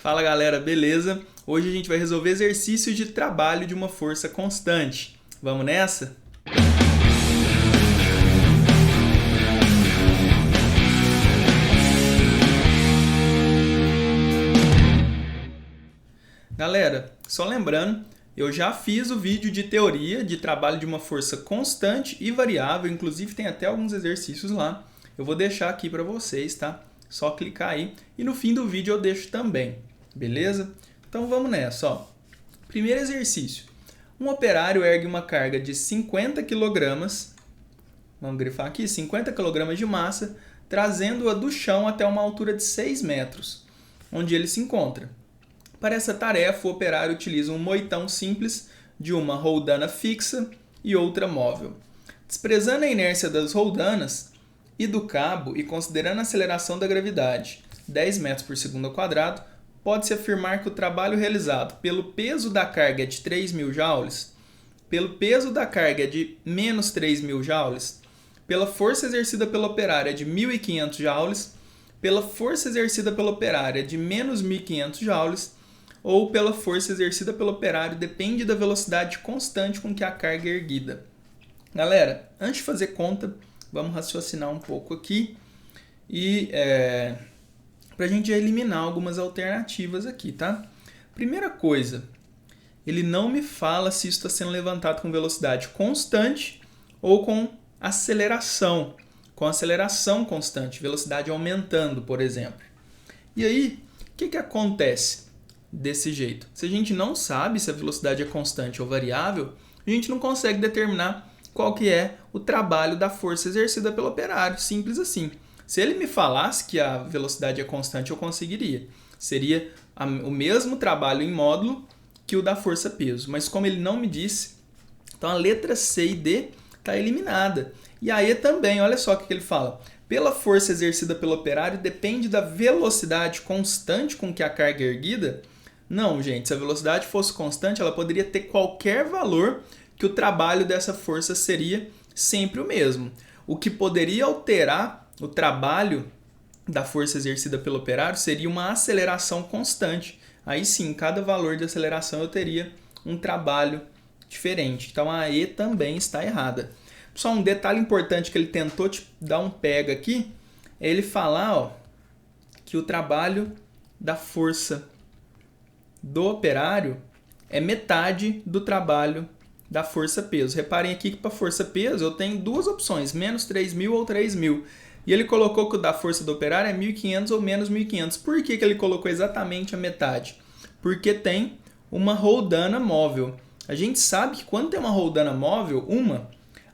Fala galera, beleza? Hoje a gente vai resolver exercícios de trabalho de uma força constante. Vamos nessa? Galera, só lembrando, eu já fiz o vídeo de teoria de trabalho de uma força constante e variável, inclusive tem até alguns exercícios lá. Eu vou deixar aqui para vocês, tá? Só clicar aí e no fim do vídeo eu deixo também, beleza? Então vamos nessa, ó. Primeiro exercício. Um operário ergue uma carga de 50 kg, vamos grifar aqui, 50 kg de massa, trazendo-a do chão até uma altura de 6 metros, onde ele se encontra. Para essa tarefa, o operário utiliza um moitão simples de uma roldana fixa e outra móvel. Desprezando a inércia das roldanas e do cabo e considerando a aceleração da gravidade, 10 metros por segundo ao quadrado, pode-se afirmar que o trabalho realizado pelo peso da carga é de 3.000 joules, pelo peso da carga é de menos 3.000 joules, pela força exercida pelo operário é de 1.500 joules, pela força exercida pelo operário é de menos 1.500 joules, ou pela força exercida pelo operário depende da velocidade constante com que a carga é erguida. Galera, antes de fazer conta, vamos raciocinar um pouco aqui e para a gente eliminar algumas alternativas aqui, tá? Primeira coisa, ele não me fala se isso está sendo levantado com velocidade constante ou com aceleração constante, velocidade aumentando, por exemplo. E aí, o que acontece desse jeito? Se a gente não sabe se a velocidade é constante ou variável, a gente não consegue determinar qual que é o trabalho da força exercida pelo operário, simples assim. Se ele me falasse que a velocidade é constante, eu conseguiria. Seria o mesmo trabalho em módulo que o da força-peso. Mas como ele não me disse, então a letra C e D está eliminada. E a E também, olha só o que ele fala. Pela força exercida pelo operário, depende da velocidade constante com que a carga é erguida? Não, gente. Se a velocidade fosse constante, ela poderia ter qualquer valor que o trabalho dessa força seria sempre o mesmo. O que poderia alterar o trabalho da força exercida pelo operário seria uma aceleração constante. Aí sim, cada valor de aceleração eu teria um trabalho diferente. Então a E também está errada. Só um detalhe importante que ele tentou te dar um pega aqui, é ele falar, ó, que o trabalho da força do operário é metade do trabalho da força-peso. Reparem aqui que para força-peso eu tenho duas opções, menos 3.000 ou 3.000. E ele colocou que o da força do operário é 1.500 ou menos 1.500. Por que ele colocou exatamente a metade? Porque tem uma roldana móvel. A gente sabe que quando tem uma roldana móvel,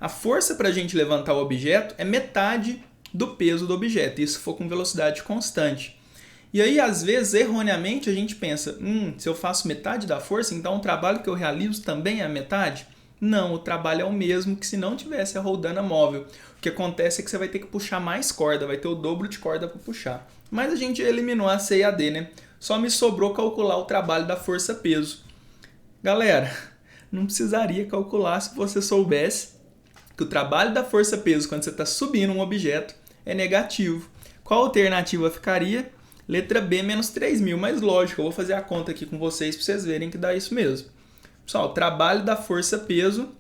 a força para a gente levantar o objeto é metade do peso do objeto. Isso for com velocidade constante. E aí, às vezes, erroneamente, a gente pensa, se eu faço metade da força, então o trabalho que eu realizo também é a metade? Não, o trabalho é o mesmo que se não tivesse a roldana móvel. O que acontece é que você vai ter que puxar mais corda, vai ter o dobro de corda para puxar. Mas a gente eliminou a C e a D, né? Só me sobrou calcular o trabalho da força-peso. Galera, não precisaria calcular se você soubesse que o trabalho da força-peso quando você está subindo um objeto é negativo. Qual alternativa ficaria? Letra B, menos 3.000, mas lógico, eu vou fazer a conta aqui com vocês para vocês verem que dá isso mesmo. Pessoal, o trabalho da força-peso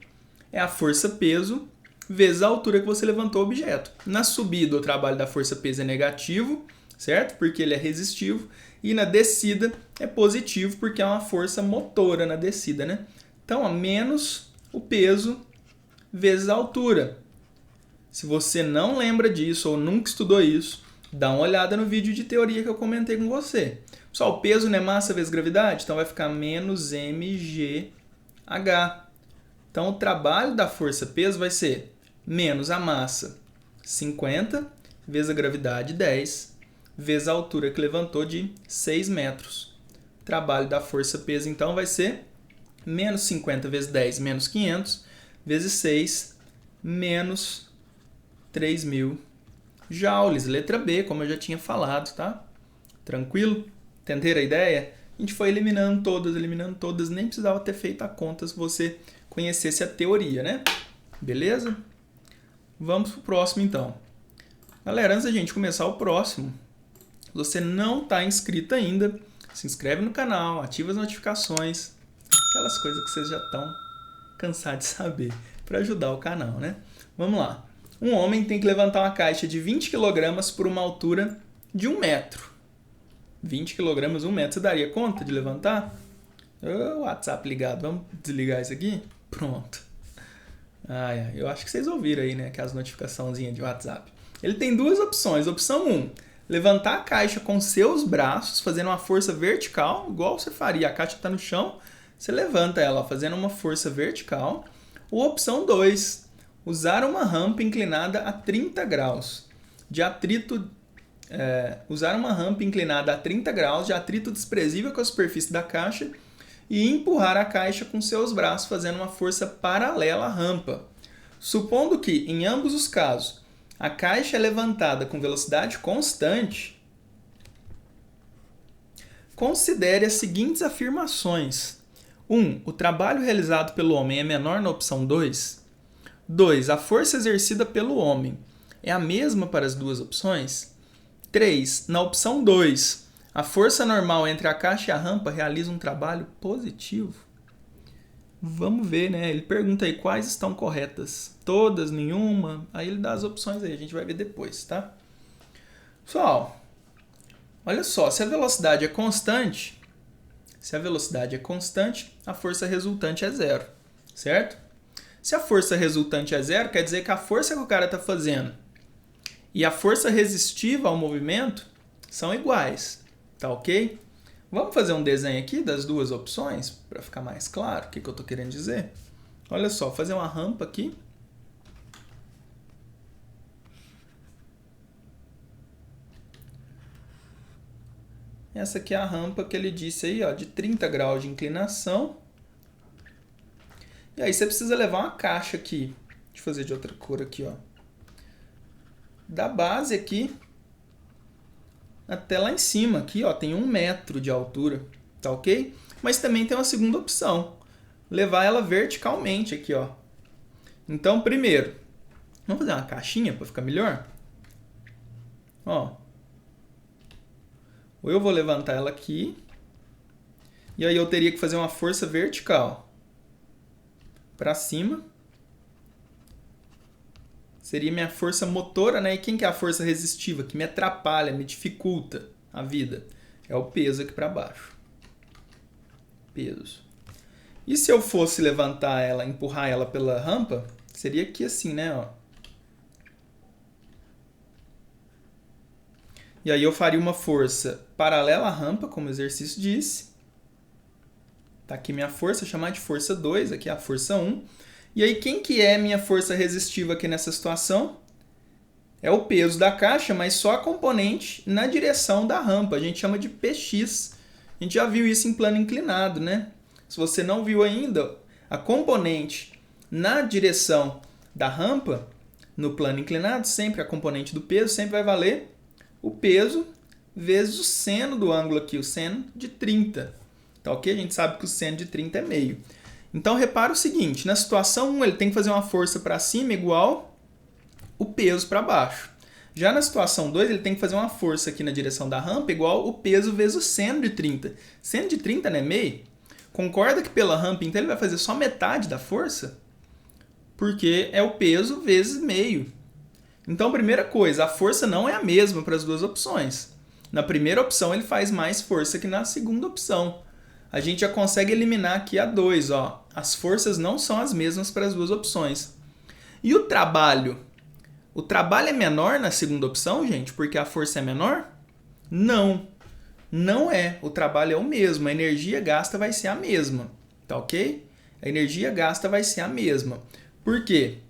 é a força-peso vezes a altura que você levantou o objeto. Na subida, o trabalho da força-peso é negativo, certo? Porque ele é resistivo. E na descida é positivo, porque é uma força motora na descida, né? Então, menos o peso vezes a altura. Se você não lembra disso ou nunca estudou isso, dá uma olhada no vídeo de teoria que eu comentei com você. Pessoal, o peso não é massa vezes gravidade? Então vai ficar menos mgh. Então o trabalho da força-peso vai ser menos a massa, 50, vezes a gravidade, 10, vezes a altura que levantou de 6 metros. O trabalho da força-peso, então, vai ser menos 50 vezes 10, menos 500, vezes 6, menos 3.000 joules. Letra B, como eu já tinha falado, tá? Tranquilo? Entenderam a ideia? A gente foi eliminando todas, nem precisava ter feito a conta se você conhecesse a teoria, né? Beleza? Vamos pro próximo, então. Galera, antes da gente começar o próximo, se você não está inscrito ainda, se inscreve no canal, ativa as notificações, aquelas coisas que vocês já estão cansados de saber, para ajudar o canal, né? Vamos lá. Um homem tem que levantar uma caixa de 20 kg por uma altura de 1 metro. 20 kg, 1 metro. Você daria conta de levantar? O WhatsApp ligado. Vamos desligar isso aqui? Pronto. Eu acho que vocês ouviram aí, né? Aquelas notificaçãozinhas de WhatsApp. Ele tem duas opções. Opção 1, levantar a caixa com seus braços, fazendo uma força vertical, igual você faria. A caixa está no chão, você levanta ela fazendo uma força vertical. Ou opção 2, usar uma rampa inclinada a 30 graus de atrito. Usar uma rampa inclinada a 30 graus de atrito desprezível com a superfície da caixa e empurrar a caixa com seus braços fazendo uma força paralela à rampa. Supondo que, em ambos os casos, a caixa é levantada com velocidade constante, considere as seguintes afirmações. 1. O trabalho realizado pelo homem é menor na opção 2. 2. A força exercida pelo homem é a mesma para as duas opções. 3. Na opção 2, a força normal entre a caixa e a rampa realiza um trabalho positivo. Vamos ver, né? Ele pergunta aí quais estão corretas. Todas, nenhuma. Aí ele dá as opções aí, a gente vai ver depois, tá? Pessoal, olha só, se a velocidade é constante, a força resultante é zero, certo? Se a força resultante é zero, quer dizer que a força que o cara está fazendo e a força resistiva ao movimento são iguais, tá ok? Vamos fazer um desenho aqui das duas opções para ficar mais claro o que eu estou querendo dizer? Olha só, vou fazer uma rampa aqui. Essa aqui é a rampa que ele disse aí, ó, de 30 graus de inclinação. E aí você precisa levar uma caixa aqui. Deixa eu fazer de outra cor aqui, ó. Da base aqui até lá em cima, aqui, ó, tem 1 metro de altura, tá ok? Mas também tem uma segunda opção, levar ela verticalmente aqui, ó. Então, primeiro, vamos fazer uma caixinha para ficar melhor? Ó, ou eu vou levantar ela aqui, e aí eu teria que fazer uma força vertical para cima. Seria minha força motora, né? E quem que é a força resistiva? Que me atrapalha, me dificulta a vida. É o peso aqui para baixo. Peso. E se eu fosse levantar ela, empurrar ela pela rampa, seria aqui assim, né? Ó. E aí eu faria uma força paralela à rampa, como o exercício disse. Tá aqui minha força, chamar de força 2, aqui é a força 1. E aí, quem que é minha força resistiva aqui nessa situação? É o peso da caixa, mas só a componente na direção da rampa. A gente chama de PX. A gente já viu isso em plano inclinado, né? Se você não viu ainda, a componente na direção da rampa, no plano inclinado, sempre a componente do peso, sempre vai valer o peso vezes o seno do ângulo aqui, o seno de 30. Tá ok? A gente sabe que o seno de 30 é meio. Então, repara o seguinte, na situação 1, ele tem que fazer uma força para cima igual o peso para baixo. Já na situação 2, ele tem que fazer uma força aqui na direção da rampa igual o peso vezes o seno de 30. Seno de 30 não é meio? Concorda que pela rampa, então, ele vai fazer só metade da força? Porque é o peso vezes meio. Então, primeira coisa, a força não é a mesma para as duas opções. Na primeira opção, ele faz mais força que na segunda opção. A gente já consegue eliminar aqui a 2, ó. As forças não são as mesmas para as duas opções. E o trabalho? O trabalho é menor na segunda opção, gente, porque a força é menor? Não. Não é. O trabalho é o mesmo. A energia gasta vai ser a mesma. Tá ok? A energia gasta vai ser a mesma. Por quê?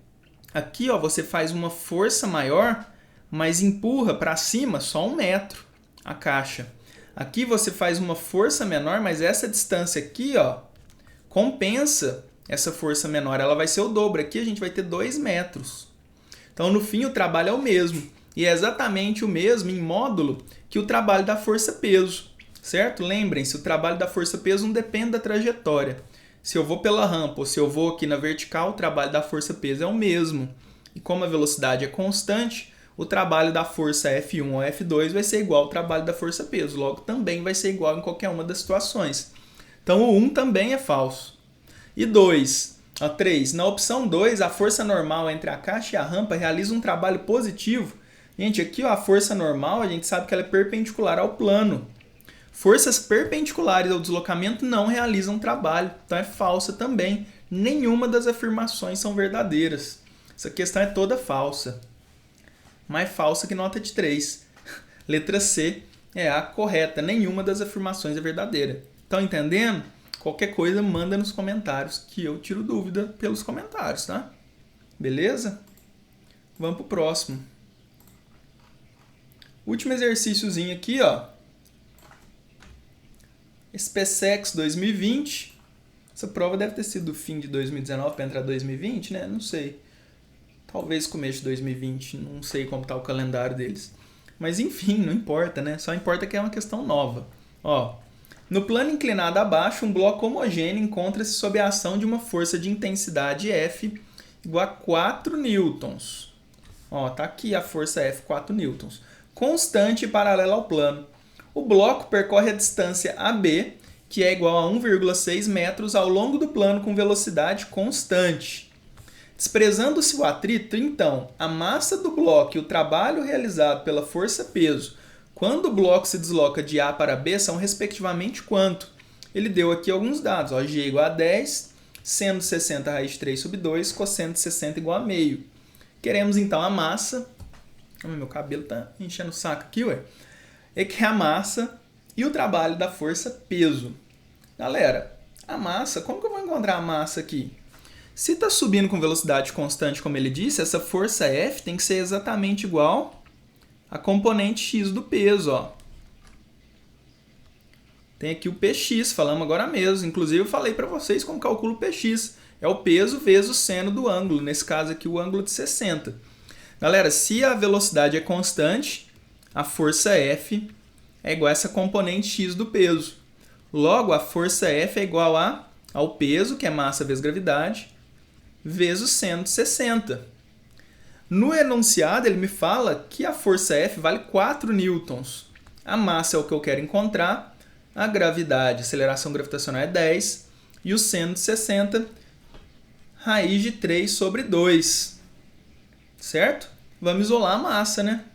Aqui, ó, você faz uma força maior, mas empurra para cima só 1 metro a caixa. Aqui você faz uma força menor, mas essa distância aqui, ó, compensa essa força menor. Ela vai ser o dobro. Aqui a gente vai ter 2 metros. Então, no fim, o trabalho é o mesmo. E é exatamente o mesmo em módulo que o trabalho da força-peso. Certo? Lembrem-se, o trabalho da força-peso não depende da trajetória. Se eu vou pela rampa ou se eu vou aqui na vertical, o trabalho da força-peso é o mesmo. E como a velocidade é constante, o trabalho da força F1 ou F2 vai ser igual ao trabalho da força peso. Logo, também vai ser igual em qualquer uma das situações. Então, o 1 também é falso. E 3. Na opção 2, a força normal entre a caixa e a rampa realiza um trabalho positivo. Gente, aqui ó, a força normal, a gente sabe que ela é perpendicular ao plano. Forças perpendiculares ao deslocamento não realizam trabalho. Então, é falsa também. Nenhuma das afirmações são verdadeiras. Essa questão é toda falsa. Mais falsa que nota de 3. Letra C é a correta. Nenhuma das afirmações é verdadeira. Estão entendendo? Qualquer coisa, manda nos comentários que eu tiro dúvida pelos comentários, tá? Beleza? Vamos pro próximo. Último exercíciozinho aqui, ó. SpaceX 2020. Essa prova deve ter sido do fim de 2019 para entrar 2020, né? Não sei. Talvez começo de 2020. Não sei como está o calendário deles. Mas enfim, não importa, né? Só importa que é uma questão nova. Ó, no plano inclinado abaixo, um bloco homogêneo encontra-se sob a ação de uma força de intensidade F igual a 4 newtons. Ó, tá aqui a força F, 4 newtons. Constante e paralela ao plano. O bloco percorre a distância AB, que é igual a 1,6 metros ao longo do plano com velocidade constante. Desprezando-se o atrito, então, a massa do bloco e o trabalho realizado pela força-peso quando o bloco se desloca de A para B são respectivamente quanto? Ele deu aqui alguns dados. Ó, G igual a 10, seno de 60 raiz de 3 sobre 2, cosseno de 60 igual a meio. Queremos então a massa. Meu cabelo tá enchendo o saco aqui, ué. É que é a massa e o trabalho da força-peso. Galera, a massa, como que eu vou encontrar a massa aqui? Se está subindo com velocidade constante, como ele disse, essa força F tem que ser exatamente igual a componente x do peso. Ó. Tem aqui o px, falamos agora mesmo. Inclusive, eu falei para vocês como calculo o px. É o peso vezes o seno do ângulo. Nesse caso aqui, o ângulo de 60. Galera, se a velocidade é constante, a força F é igual a essa componente x do peso. Logo, a força F é igual ao peso, que é massa vezes gravidade, vezes o seno de 60. No enunciado, ele me fala que a força F vale 4 newtons. A massa é o que eu quero encontrar, a gravidade, a aceleração gravitacional é 10, e o seno de 60, raiz de 3 sobre 2. Certo? Vamos isolar a massa, né?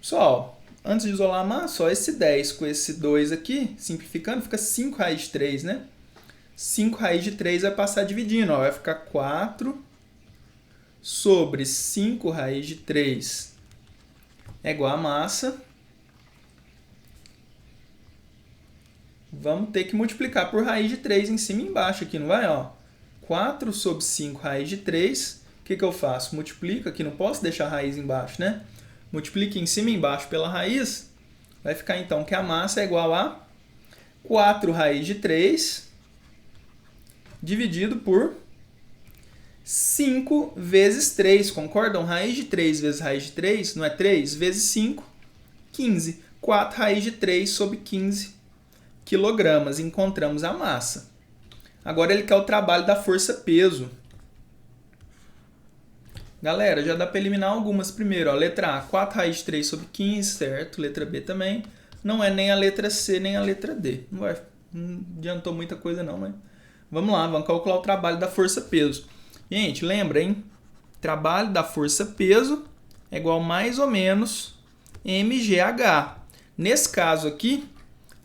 Pessoal, antes de isolar a massa, ó, esse 10 com esse 2 aqui, simplificando, fica 5 raiz de 3, né? 5 raiz de 3 vai passar dividindo, ó, vai ficar 4 sobre 5 raiz de 3 é igual a massa. Vamos ter que multiplicar por raiz de 3 em cima e embaixo aqui, não vai? Ó, 4 sobre 5 raiz de 3. O que eu faço? Multiplico aqui, não posso deixar a raiz embaixo, né? Multiplique em cima e embaixo pela raiz. Vai ficar então que a massa é igual a 4 raiz de 3 dividido por 5 vezes 3. Concordam? Raiz de 3 vezes raiz de 3, não é 3? Vezes 5, 15. 4 raiz de 3 sobre 15 quilogramas. Encontramos a massa. Agora ele quer o trabalho da força-peso. Galera, já dá para eliminar algumas primeiro. Ó, letra A, 4 raiz de 3 sobre 15, certo? Letra B também. Não é nem a letra C, nem a letra D. Não adiantou muita coisa não, mas... Vamos lá, vamos calcular o trabalho da força-peso. Gente, lembra, hein? Trabalho da força-peso é igual mais ou menos mgh. Nesse caso aqui,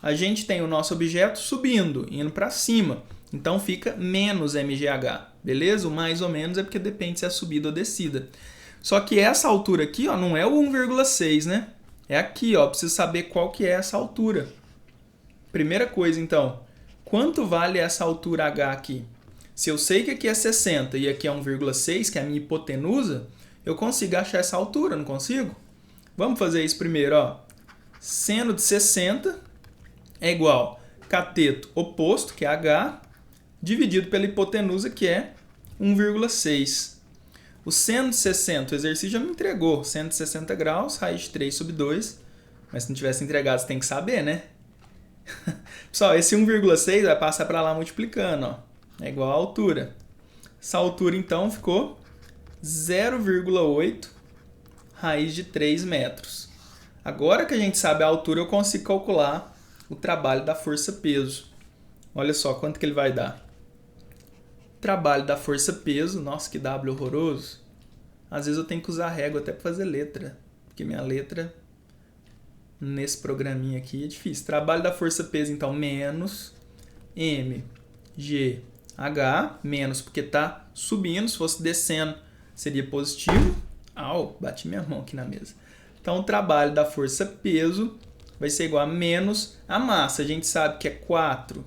a gente tem o nosso objeto subindo, indo para cima. Então, fica menos mgh, beleza? O mais ou menos é porque depende se é subida ou descida. Só que essa altura aqui, ó, não é o 1,6, né? É aqui, ó. Preciso saber qual que é essa altura. Primeira coisa, então. Quanto vale essa altura h aqui? Se eu sei que aqui é 60 e aqui é 1,6, que é a minha hipotenusa, eu consigo achar essa altura, não consigo? Vamos fazer isso primeiro, ó. Seno de 60 é igual a cateto oposto, que é h, dividido pela hipotenusa, que é 1,6. O seno de 60, o exercício já me entregou. Seno de 60 graus, raiz de 3 sobre 2. Mas se não tivesse entregado, você tem que saber, né? Pessoal, esse 1,6 vai passar para lá multiplicando, ó. É igual à altura. Essa altura, então, ficou 0,8 raiz de 3 metros. Agora que a gente sabe a altura, eu consigo calcular o trabalho da força-peso. Olha só quanto que ele vai dar. Trabalho da força-peso, nossa, que W horroroso. Às vezes eu tenho que usar régua até para fazer letra, porque minha letra nesse programinha aqui é difícil. Trabalho da força-peso, então, menos mgh, menos porque está subindo, se fosse descendo seria positivo. Au, bati minha mão aqui na mesa. Então, o trabalho da força-peso vai ser igual a menos a massa. A gente sabe que é 4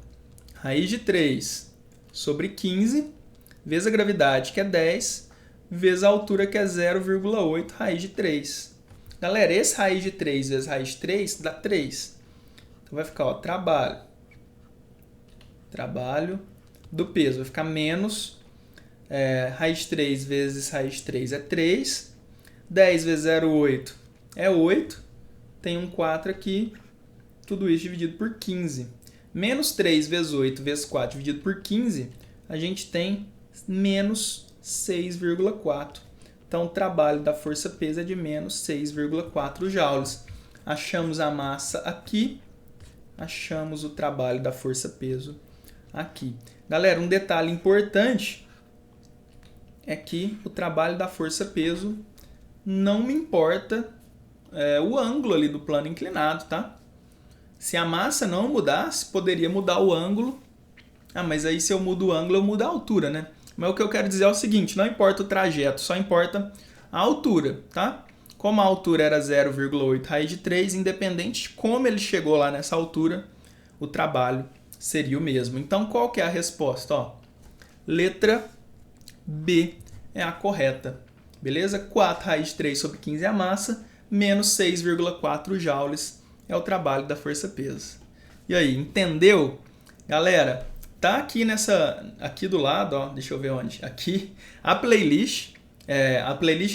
raiz de 3 sobre 15, vezes a gravidade, que é 10, vezes a altura, que é 0,8 raiz de 3. Galera, esse raiz de 3 vezes raiz de 3 dá 3. Então, vai ficar, ó, trabalho do peso. Vai ficar menos raiz de 3 vezes raiz de 3 é 3. 10 vezes 0,8 é 8. Tem um 4 aqui. Tudo isso dividido por 15. Menos 3 vezes 8 vezes 4 dividido por 15, a gente tem menos 6,4. Então, o trabalho da força-peso é de menos 6,4 joules. Achamos a massa aqui, achamos o trabalho da força-peso aqui. Galera, um detalhe importante é que o trabalho da força-peso não me importa o ângulo ali do plano inclinado, tá? Se a massa não mudasse, poderia mudar o ângulo. Ah, mas aí se eu mudo o ângulo, eu mudo a altura, né? Mas o que eu quero dizer é o seguinte, não importa o trajeto, só importa a altura, tá? Como a altura era 0,8 raiz de 3, independente de como ele chegou lá nessa altura, o trabalho seria o mesmo. Então, qual que é a resposta? Ó, letra B é a correta, beleza? 4 raiz de 3 sobre 15 é a massa, menos 6,4 joules é o trabalho da força-peso. E aí, entendeu? Galera, tá aqui aqui do lado, ó, deixa eu ver onde, aqui, a playlist,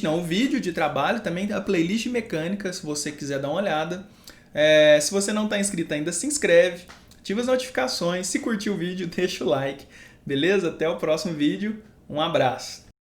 o vídeo de trabalho, também a playlist mecânica, se você quiser dar uma olhada. Se você não está inscrito ainda, se inscreve, ativa as notificações, se curtiu o vídeo, deixa o like, beleza? Até o próximo vídeo, um abraço!